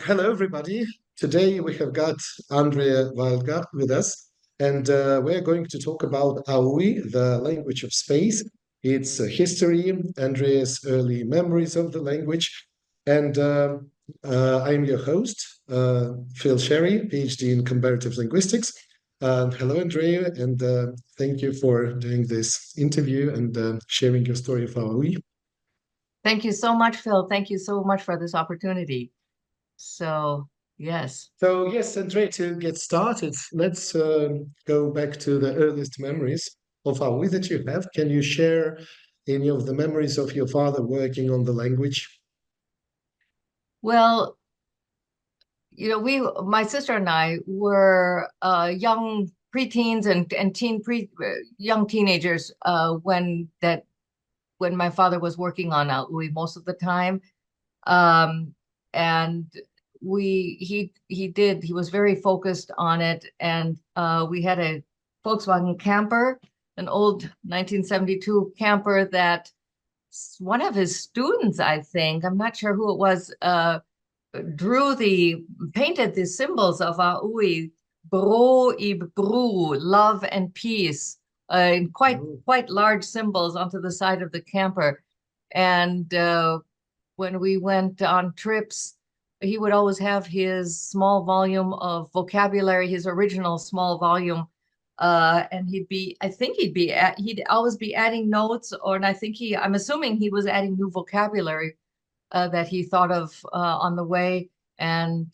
Hello, everybody. Today we have got Andrea Weilgart with us, and we're going to talk about aUI, the language of space, its history, Andrea's early memories of the language. And I'm your host, Phil Sherry, PhD in comparative linguistics. Hello, Andrea, and thank you for doing this interview and sharing your story of aUI. Thank you so much, Phil. Thank you so much for this opportunity. So, yes. So, yes, Andre, to get started, let's go back to the earliest memories of Aui that you have. Can you share any of the memories of your father working on the language? Well, my sister and I were young preteens and young teenagers when my father was working on aUI most of the time. Um, and he was very focused on it. And we had a Volkswagen camper, an old 1972 camper that one of his students, I think, I'm not sure who it was, painted the symbols of aUI, bro ib bru, love and peace, in Oh, quite large symbols onto the side of the camper. And when we went on trips, he would always have his small volume of vocabulary, his original small volume. And I think he'd always be adding notes, and I'm assuming he was adding new vocabulary that he thought of on the way, and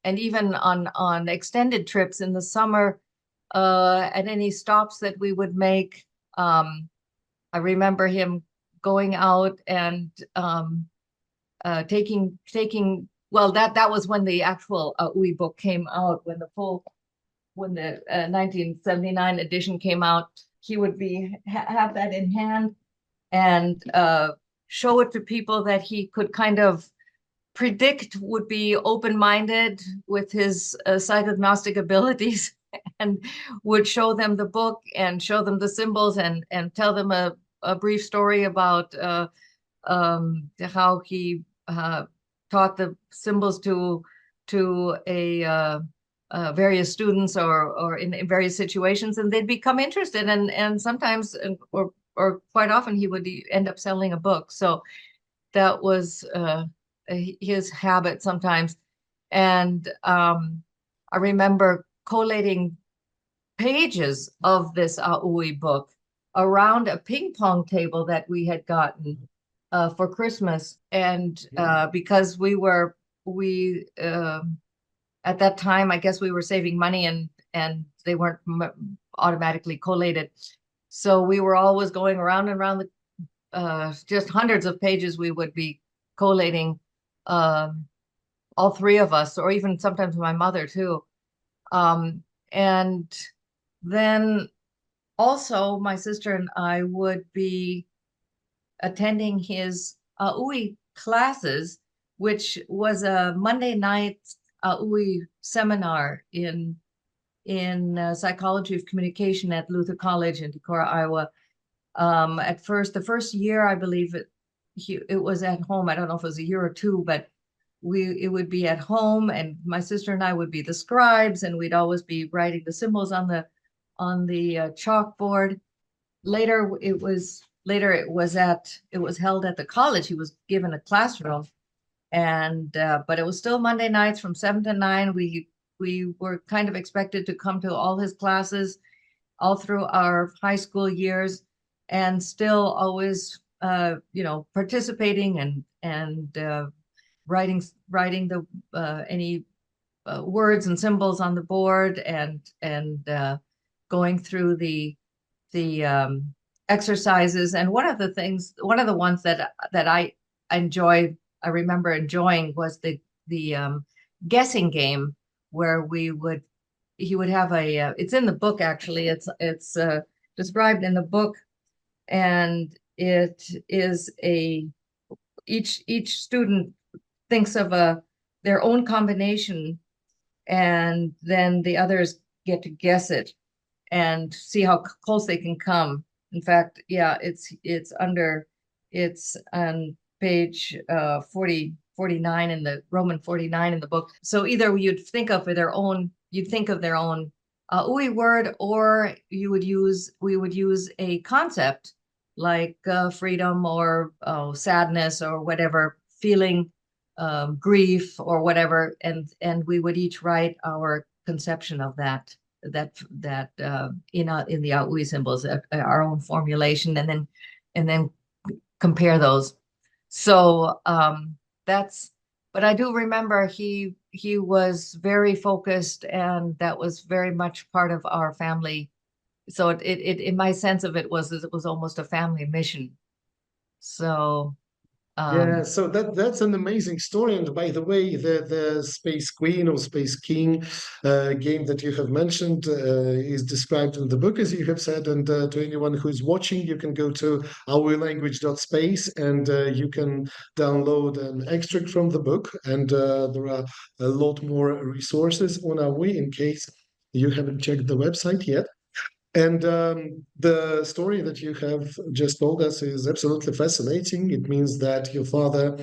even on extended trips in the summer, at any stops that we would make. I remember him going out and taking. Well, that was when the actual aUI book came out, when the 1979 edition came out. He would have that in hand and show it to people that he could kind of predict would be open-minded with his psychognostic abilities, and would show them the book and show them the symbols and tell them a brief story about how he taught the symbols to a various students or in various situations, and they'd become interested, and sometimes or quite often he would end up selling a book. So that was his habit sometimes. And I remember collating pages of this aUI book around a ping pong table that we had gotten for Christmas. And because we at that time, I guess we were saving money, and they weren't automatically collated. So we were always going around and around the just hundreds of pages we would be collating, um, all three of us, or even sometimes my mother too. And then also my sister and I would be attending his aUI classes, which was a Monday night aUI seminar in psychology of communication at Luther College in Decorah, Iowa. At first, the first year, I believe it was at home. I don't know if it was a year or two, but it would be at home, and my sister and I would be the scribes, and we'd always be writing the symbols on the chalkboard. It was held at the college. He was given a classroom, and but it was still Monday nights from 7 to 9. We were kind of expected to come to all his classes all through our high school years, and still always participating and writing the any words and symbols on the board, and going through the exercises. And one of the ones that enjoy I remember enjoying was the guessing game, where he would have it's in the book, actually. It's described in the book, and it is each student thinks of their own combination, and then the others get to guess it and see how close they can come. In fact, yeah, it's on page 40 49 in the Roman 49 in the book. So either you'd think of their own aUI word, or we would use a concept like freedom or sadness or whatever, feeling, grief or whatever, and we would each write our conception of that in the aUI symbols, our own formulation, and then compare those. So that's. But I do remember he was very focused, and that was very much part of our family. So it in my sense of it was almost a family mission. So Yeah, so that's an amazing story. And by the way, the Space Queen or Space King game that you have mentioned is described in the book, as you have said. And to anyone who is watching, you can go to auilanguage.space and you can download an extract from the book. And there are a lot more resources on aUI in case you haven't checked the website yet. And the story that you have just told us is absolutely fascinating. It means that your father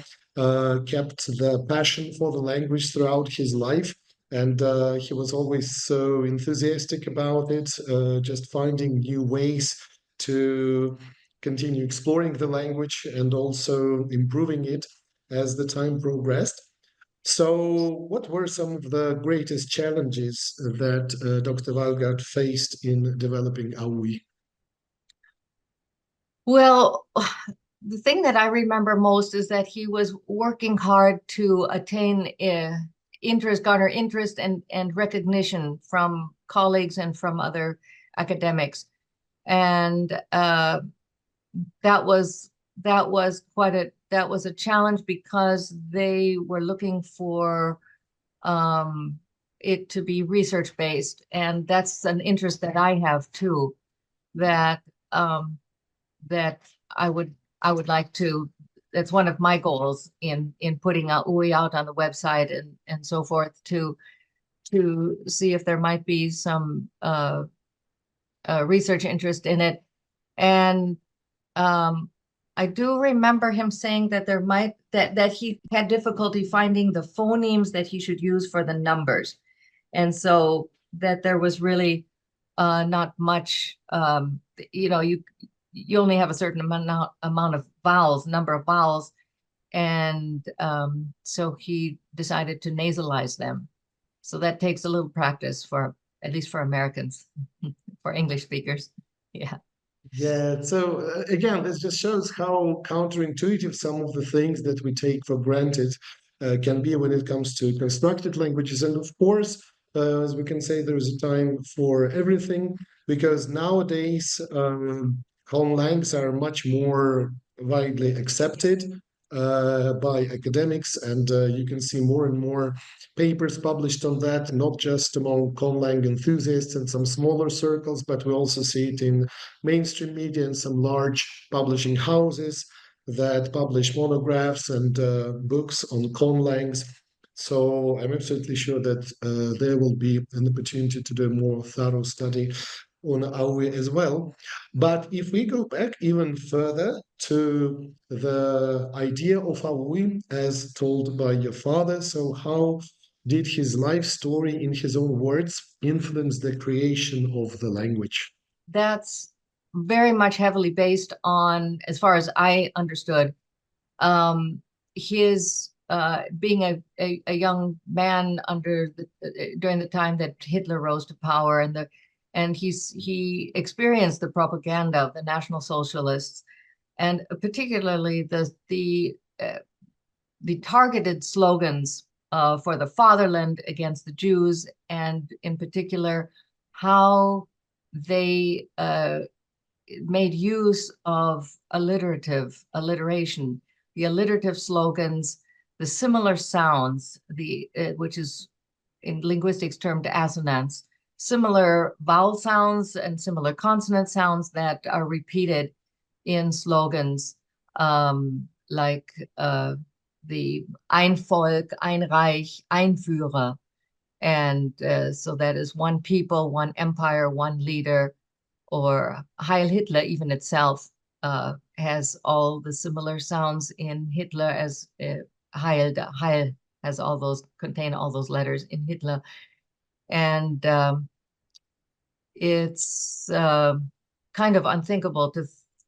kept the passion for the language throughout his life, and he was always so enthusiastic about it, just finding new ways to continue exploring the language and also improving it as the time progressed. So, what were some of the greatest challenges that Dr. Weilgart faced in developing aUI? well, the thing that I remember most is that he was working hard to attain garner interest and recognition from colleagues and from other academics, and that was that was a challenge because they were looking for it to be research based, and that's an interest that I have too. That um, that I would I would like to. That's one of my goals in putting aUI out on the website and so forth, to see if there might be some research interest in it. And um, I do remember him saying that that he had difficulty finding the phonemes that he should use for the numbers, and so that there was really not much. You only have a certain amount of vowels, number of vowels, and so he decided to nasalize them. So that takes a little practice for at least for Americans, for English speakers. Yeah. Yeah, so again, this just shows how counterintuitive some of the things that we take for granted can be when it comes to constructed languages. And of course, as we can say, there is a time for everything because nowadays conlangs are much more widely accepted by academics, and you can see more and more papers published on that, not just among conlang enthusiasts and some smaller circles, but we also see it in mainstream media and some large publishing houses that publish monographs and books on conlangs. So I'm absolutely sure that there will be an opportunity to do a more thorough study on aUI as well. But if we go back even further to the idea of aUI as told by your father, so how did his life story, in his own words, influence the creation of the language? That's very much heavily based on, as far as I understood, his being a young man during the time that Hitler rose to power, and he experienced the propaganda of the National Socialists, and particularly the targeted slogans for the fatherland against the Jews, and in particular how they made use of alliteration, the alliterative slogans, the similar sounds, which is in linguistics termed assonance, similar vowel sounds and similar consonant sounds that are repeated in slogans, like the Ein Volk, ein Reich, ein Führer. And so that is one people, one empire, one leader, or Heil Hitler even itself has all the similar sounds in Hitler as Heil has contain all those letters in Hitler. And it's kind of unthinkable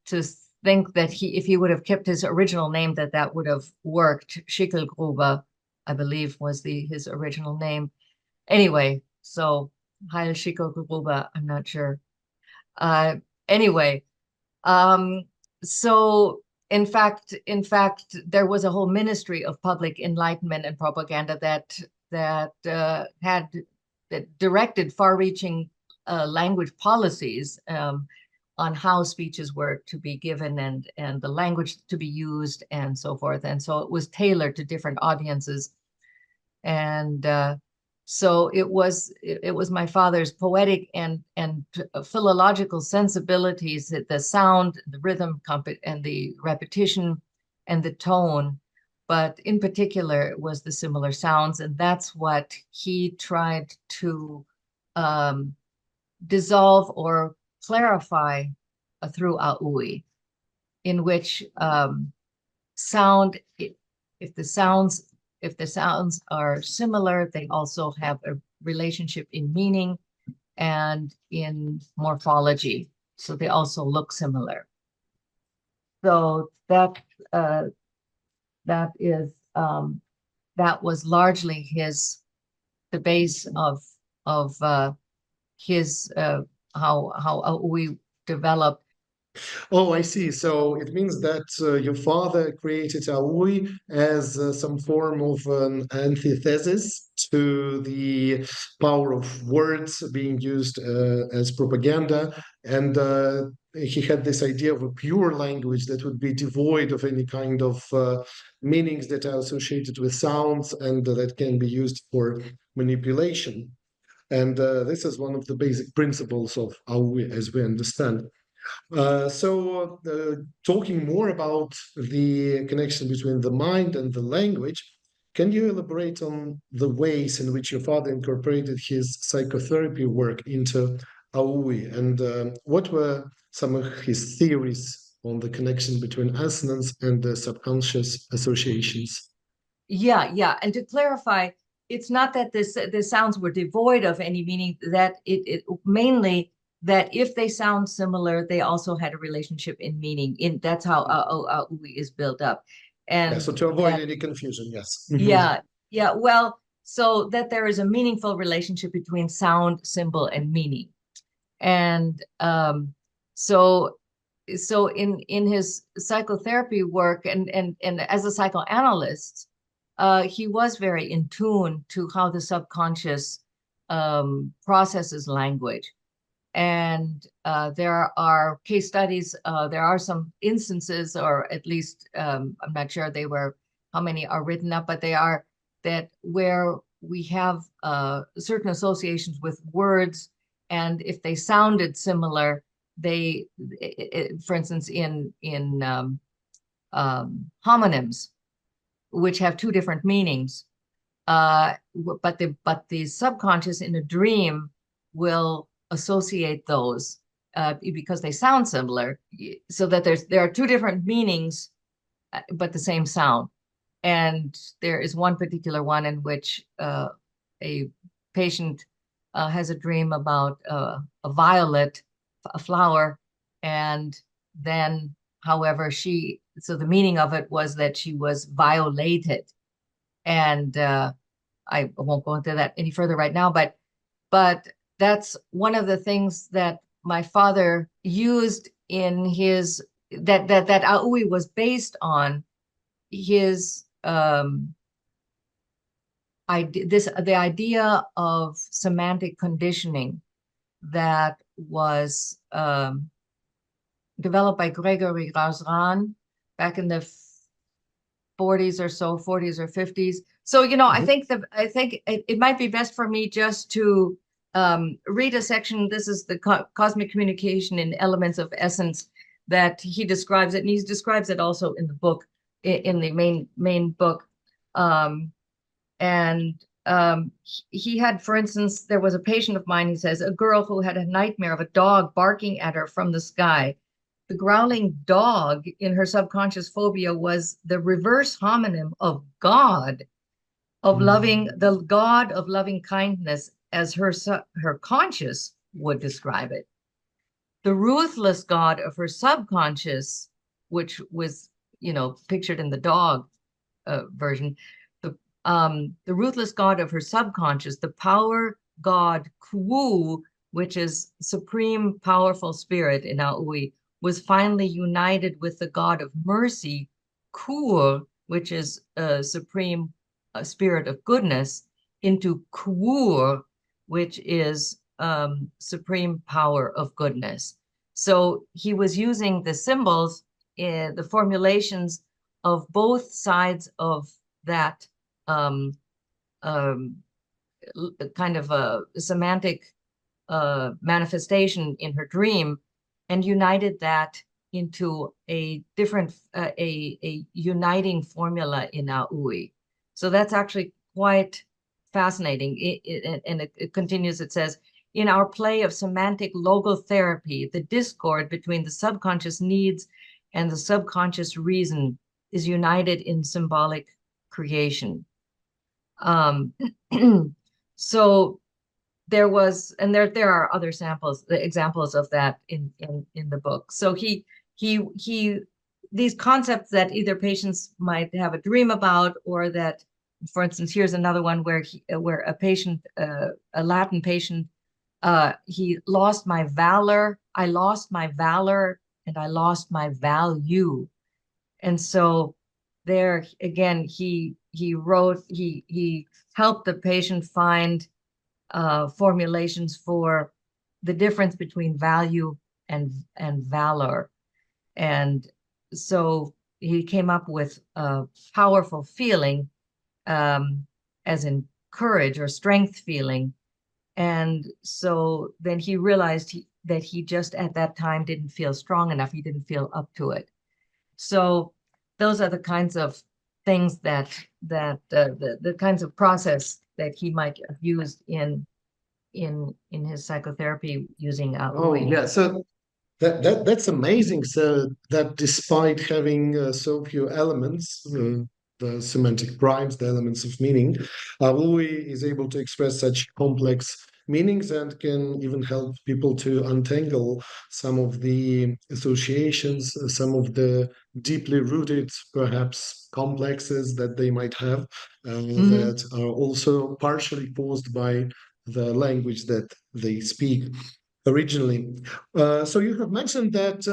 to think that if he would have kept his original name, that would have worked. Schickelgruber, I believe, was his original name. Anyway, so Heil Schickelgruber, I'm not sure. Anyway, um, so in fact, there was a whole ministry of public enlightenment and propaganda that directed far-reaching language policies on how speeches were to be given and the language to be used and so forth. And so it was tailored to different audiences. And so it was my father's poetic and philological sensibilities, the sound, the rhythm, and the repetition and the tone, but in particular it was the similar sounds, and that's what he tried to dissolve or clarify through aUI, in which sound, if the sounds are similar, they also have a relationship in meaning and in morphology. So they also look similar. So that was largely the base of his how aUI developed. Oh, I see. So it means that your father created aUI as some form of an antithesis to the power of words being used as propaganda. And he had this idea of a pure language that would be devoid of any kind of meanings that are associated with sounds and that can be used for manipulation. And this is one of the basic principles of aUI as we understand. Talking more about the connection between the mind and the language, can you elaborate on the ways in which your father incorporated his psychotherapy work into aUI, and what were some of his theories on the connection between assonance and the subconscious associations? Yeah. And to clarify, it's not that the sounds were devoid of any meaning, that it mainly that if they sound similar, they also had a relationship in meaning. That's how aUI is built up. Yeah, And so to avoid that, any confusion, yes. yeah, well, so that there is a meaningful relationship between sound, symbol, and meaning. And so in his psychotherapy work and as a psychoanalyst, he was very in tune to how the subconscious processes language. And there are case studies, there are some instances, or at least I'm not sure how many are written up, but they are that where we have certain associations with words, and if they sounded similar, for instance, in homonyms, which have two different meanings, but the subconscious in a dream will associate those because they sound similar, so that there are two different meanings but the same sound. And there is one particular one in which a patient has a dream about a violet, a flower, and then, however, so the meaning of it was that she was violated. And I won't go into that any further right now, but that's one of the things that my father used in his that aUI was based on his the idea of semantic conditioning that was developed by Gregory Razran back in the 40s or so, 40s or 50s. So, I think it might be best for me just to read a section. This is the cosmic communication in elements of essence that he describes it, and he describes it also in the book, in the main book. He had, for instance, there was a patient of mine, he says, a girl who had a nightmare of a dog barking at her from the sky. the growling dog in her subconscious phobia was the reverse homonym of God, of loving, the God of loving kindness, as her conscious would describe it. The ruthless God of her subconscious, which was, pictured in the dog version, the ruthless God of her subconscious, the power God Ku, which is supreme powerful spirit in aUI, was finally united with the God of mercy, Kur, which is a supreme spirit of goodness, into Kur, which is supreme power of goodness. So he was using the symbols, the formulations of both sides of that um, um, kind of a semantic manifestation in her dream, and united that into a different, a uniting formula in aUI. So that's actually quite fascinating. It continues, it says, in our play of semantic logotherapy, the discord between the subconscious needs and the subconscious reason is united in symbolic creation. So there was, and there are other examples of that in the book. So he these concepts that either patients might have a dream about, or that, for instance, here's another one where a patient, a Latin patient, he lost my valor, I lost my valor, and I lost my value. And so there again, he helped the patient find formulations for the difference between value and valor. And so he came up with a powerful feeling, as in courage or strength feeling. And so then he realized that he just at that time didn't feel strong enough. He didn't feel up to it. So those are the kinds of things that the kinds of process that he might have used in his psychotherapy using aUI. Yeah. So that's amazing. So that despite having so few elements, the semantic primes, the elements of meaning, aUI is able to express such complex meanings and can even help people to untangle some of the associations, some of the deeply rooted, perhaps, complexes that they might have, that are also partially caused by the language that they speak originally. So you have mentioned that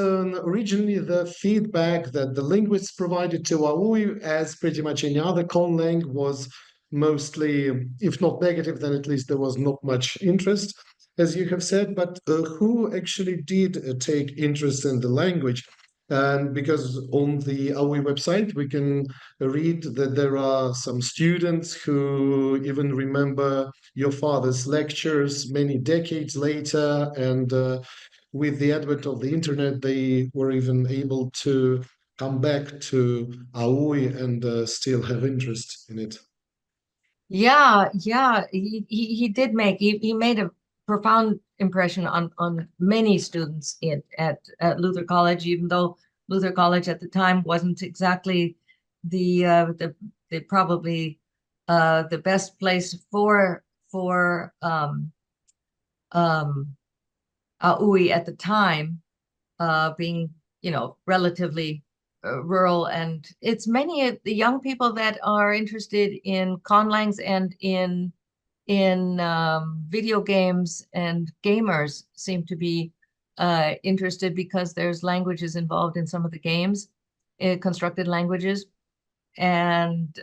originally the feedback that the linguists provided to aUI, as pretty much any other conlang, was mostly, if not negative, then at least there was not much interest, as you have said. But who actually did take interest in the language? And because on the aUI website, we can read that there are some students who even remember your father's lectures many decades later. And with the advent of the internet, they were even able to come back to aUI and still have interest in it. Yeah, he did he made a profound impression on many students at Luther College, even though Luther College at the time wasn't exactly the probably the best place for aUI at the time, being, relatively rural. And it's many of the young people that are interested in conlangs and in video games, and gamers seem to be interested because there's languages involved in some of the games, constructed languages. And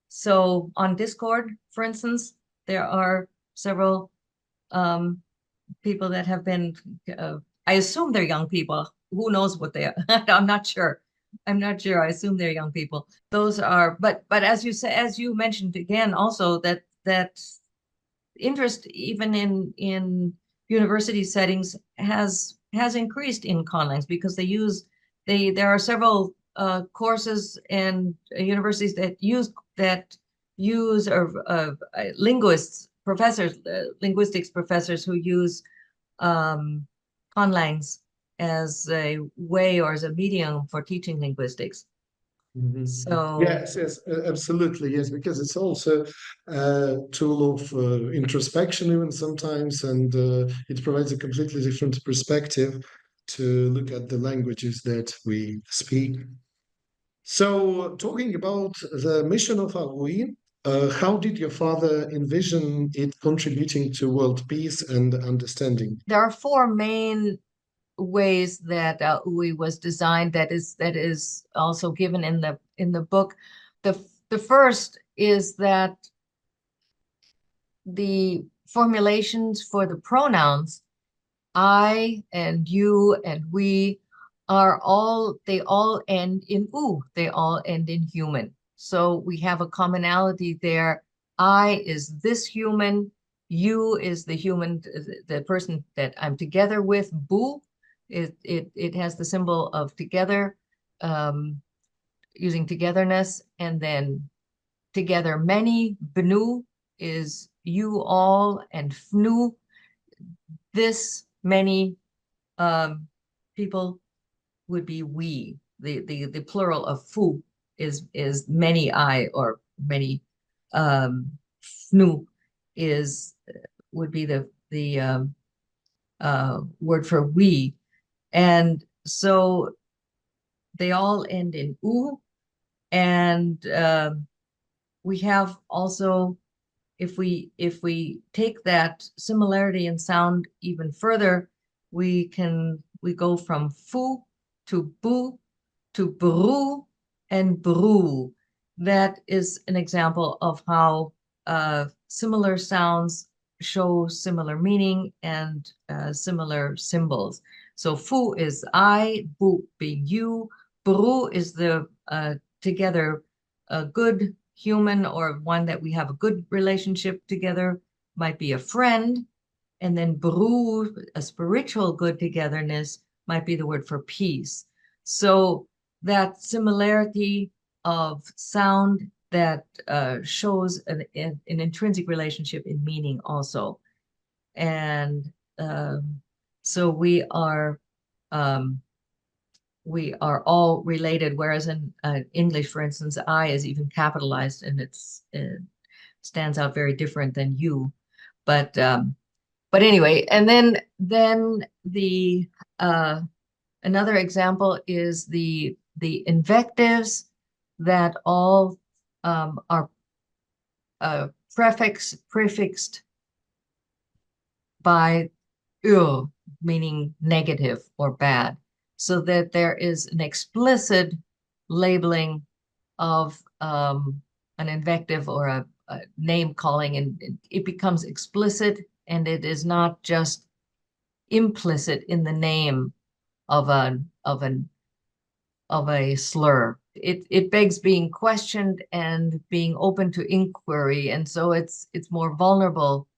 so on Discord, for instance, there are several um, people that have been, I assume they're young people. Who knows what they are? I'm not sure. I'm not sure. I assume they're young people. Those are, but as you say, as you mentioned again, also that interest even in university settings has increased in conlangs, because there are several courses and universities that use or linguists professors linguistics professors who use conlangs as a way or as a medium for teaching linguistics. So Yes, yes, absolutely, yes, because it's also a tool of introspection even sometimes, and it provides a completely different perspective to look at the languages that we speak. So, talking about the mission of aUI, how did your father envision it contributing to world peace and understanding? there are four main ways that aUI was designed that is also given in the book. The first is that the formulations for the pronouns I and you and we they all end in "u." They all end in human. So we have a commonality there. I is this human, you is the human, the person that I'm together with. Bu, it has the symbol of together, um, using togetherness, and then together many. Bnu is you all, and fnu, this many people would be we. The plural of fu is many I, or many. Fnu is would be the word for we, and so they all end in u, and we have also, if we take that similarity in sound even further, we go from fu to bu to bru and bru. That is an example of how similar sounds show similar meaning and similar symbols. So fu is I, bu being you, bru is the together a good human, or one that we have a good relationship together, might be a friend. And then bru, a spiritual good togetherness, might be the word for peace. So that similarity of sound that shows an intrinsic relationship in meaning also. And so um, we are all related, whereas in English, for instance, I is even capitalized, and it stands out very different than you. But anyway, and then the another example is the invectives that all are prefixed by "ur," meaning negative or bad, so that there is an explicit labeling of an invective or a name calling, and it becomes explicit, and it is not just implicit in the name of a slur. It begs being questioned and being open to inquiry, and so it's more vulnerable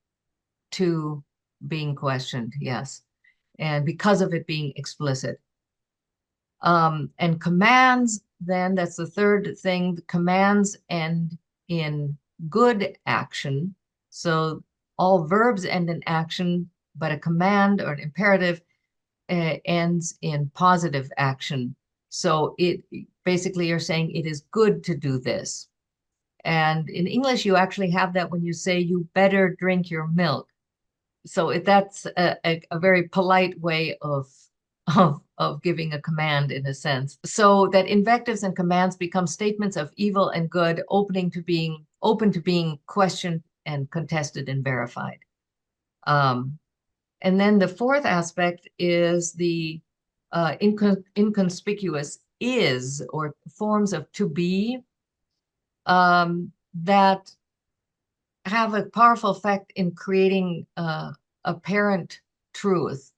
to being questioned, yes, and because of it being explicit. And commands, then that's the third thing. The commands end in good action. So all verbs end in action, but a command or an imperative ends in positive action. So it basically, you're saying it is good to do this. And in English, you actually have that when you say you better drink your milk. So that's a very polite way of giving a command, in a sense. So that invectives and commands become statements of evil and good, open to being questioned and contested and verified. And then the fourth aspect is the inconspicuous is, or forms of to be, that have a powerful effect in creating apparent truth,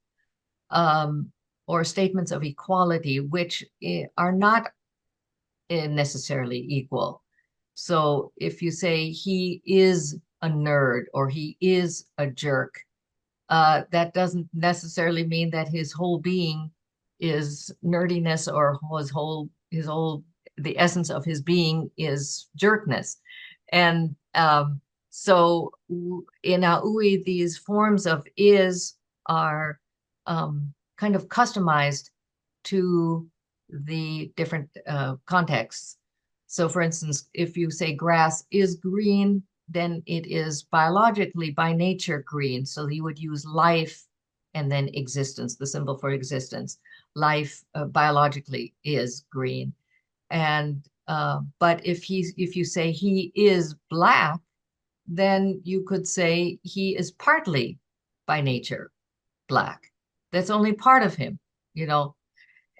or statements of equality, which are not necessarily equal. So if you say he is a nerd or he is a jerk, that doesn't necessarily mean that his whole being is nerdiness, or his whole the essence of his being is jerkness. And so in aUI, these forms of is are kind of customized to the different contexts. So for instance, if you say grass is green, then it is biologically, by nature, green. So you would use life and then existence, the symbol for existence. Life biologically is green. And but if you say he is black, then you could say he is partly by nature black. That's only part of him, you know.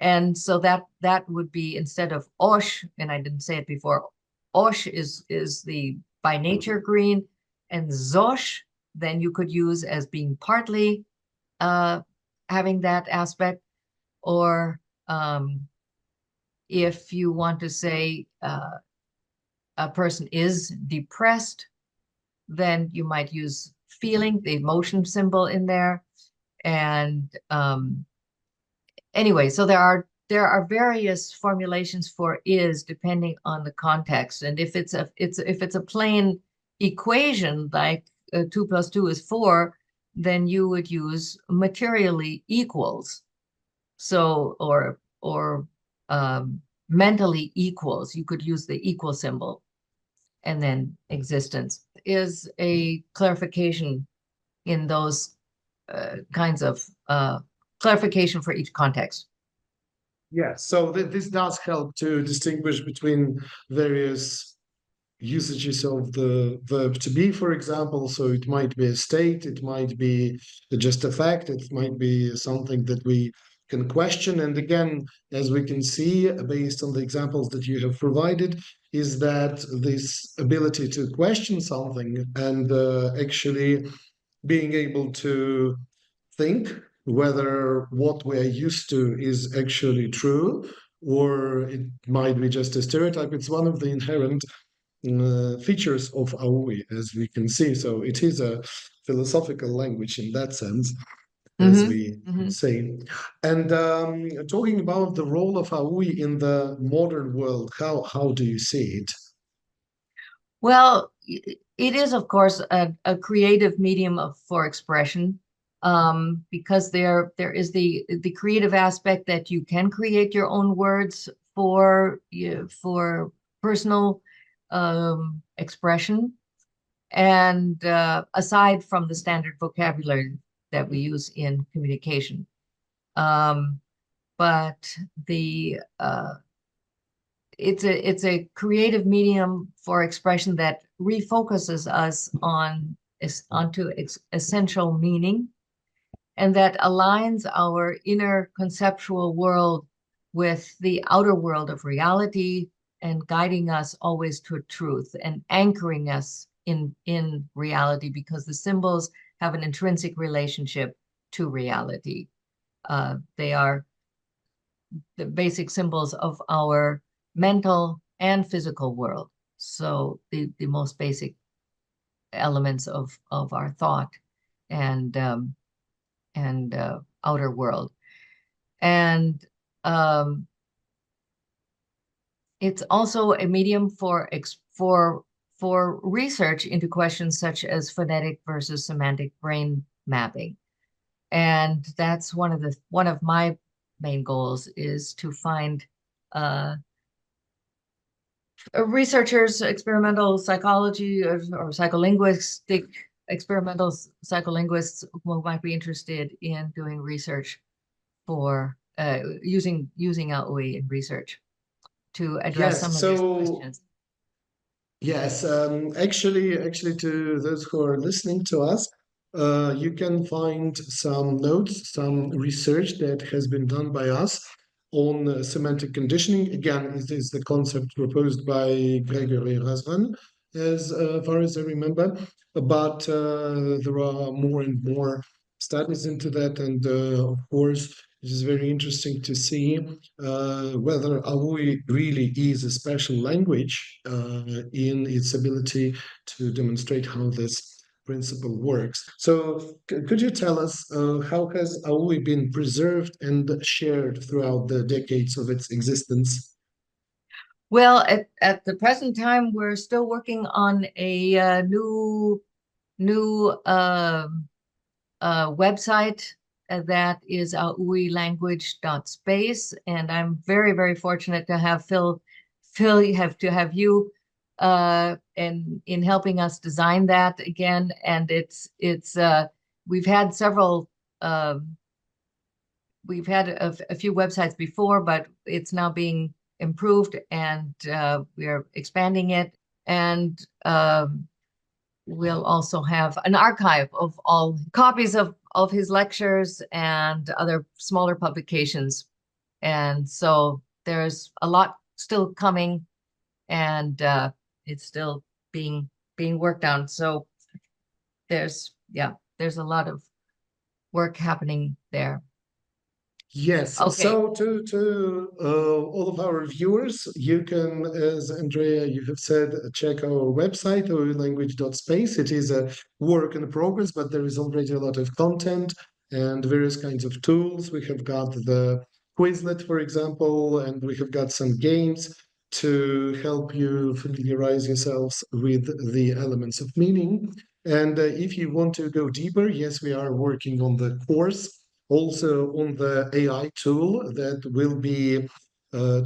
And so that would be, instead of Osh, and I didn't say it before, Osh is the by nature green, and Zosh then you could use as being partly having that aspect. Or if you want to say a person is depressed, then you might use feeling, the emotion symbol in there. And anyway, so there are various formulations for is depending on the context. And if it's a plain equation like 2 + 2 is 4, then you would use materially equals. So or mentally equals. You could use the equal symbol. And then existence is a clarification in those kinds of clarification for each context. Yeah, so this does help to distinguish between various usages of the verb to be, for example. So it might be a state, it might be just a fact, it might be something that we can question. And again, as we can see, based on the examples that you have provided, is that this ability to question something and actually being able to think whether what we are used to is actually true or it might be just a stereotype. It's one of the inherent features of aUI, as we can see. So it is a philosophical language in that sense, as Mm-hmm. we Mm-hmm. say. And talking about the role of aUI in the modern world, how do you see it? Well, it is, of course, a creative medium for expression, because there is the creative aspect that you can create your own words for personal expression, and aside from the standard vocabulary that we use in communication. Um, but the it's a creative medium for expression that refocuses us onto essential meaning, and that aligns our inner conceptual world with the outer world of reality, and guiding us always to truth and anchoring us in reality, because the symbols have an intrinsic relationship to reality. They are the basic symbols of our mental and physical world. So the most basic elements of our thought and outer world. And it's also a medium for research into questions such as phonetic versus semantic brain mapping. And that's one of my main goals, is to find researchers, experimental psychology or psycholinguistic experimental psycholinguists who might be interested in doing research for using aUI in research to address some Yes, of these so questions. yes, actually, to those who are listening to us, you can find some notes, some research that has been done by us on semantic conditioning. Again, it is the concept proposed by Gregory Razvan, as far as I remember. But there are more and more studies into that, and of course, it is very interesting to see whether aUI really is a special language in its ability to demonstrate how this principle works. So, could you tell us how has aUI been preserved and shared throughout the decades of its existence? Well, at the present time, we're still working on a new website that is aUI language.space. And I'm very, very fortunate to have Phil have you in helping us design that again. And it's we've had several we've had a few websites before, but it's now being improved, and we are expanding it. And we'll also have an archive of all copies of his lectures and other smaller publications. And so there's a lot still coming, and it's still being worked on. So there's a lot of work happening there. Yes. Okay. So to all of our viewers, you can, as Andrea, you have said, check our website, aUI-language.space. It is a work in progress, but there is already a lot of content and various kinds of tools. We have got the Quizlet, for example, and we have got some games to help you familiarize yourselves with the elements of meaning. And if you want to go deeper, yes, we are working on the course, also on the AI tool that will be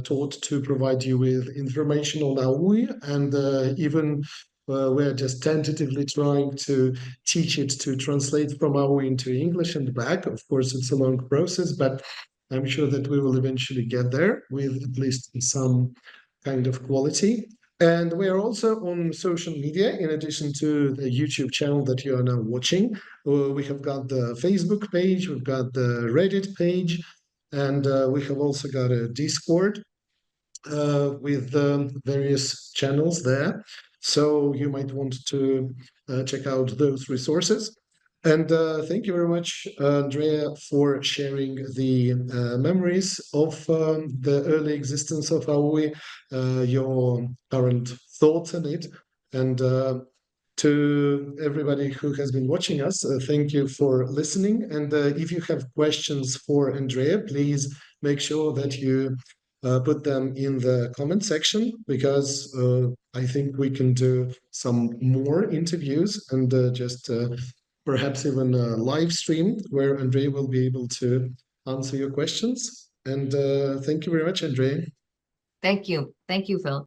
taught to provide you with information on aUI, and even we're just tentatively trying to teach it to translate from aUI into English and back. Of course, it's a long process, but I'm sure that we will eventually get there with at least some kind of quality. And we are also on social media, in addition to the YouTube channel that you are now watching. We have got the Facebook page, we've got the Reddit page, and we have also got a Discord with various channels there. So you might want to check out those resources. And thank you very much, Andrea, for sharing the memories of the early existence of aUI, your current thoughts on it. And to everybody who has been watching us, thank you for listening. And if you have questions for Andrea, please make sure that you put them in the comment section, because I think we can do some more interviews and just perhaps even a live stream where Andrea will be able to answer your questions. And thank you very much, Andrea. Thank you. Thank you, Phil.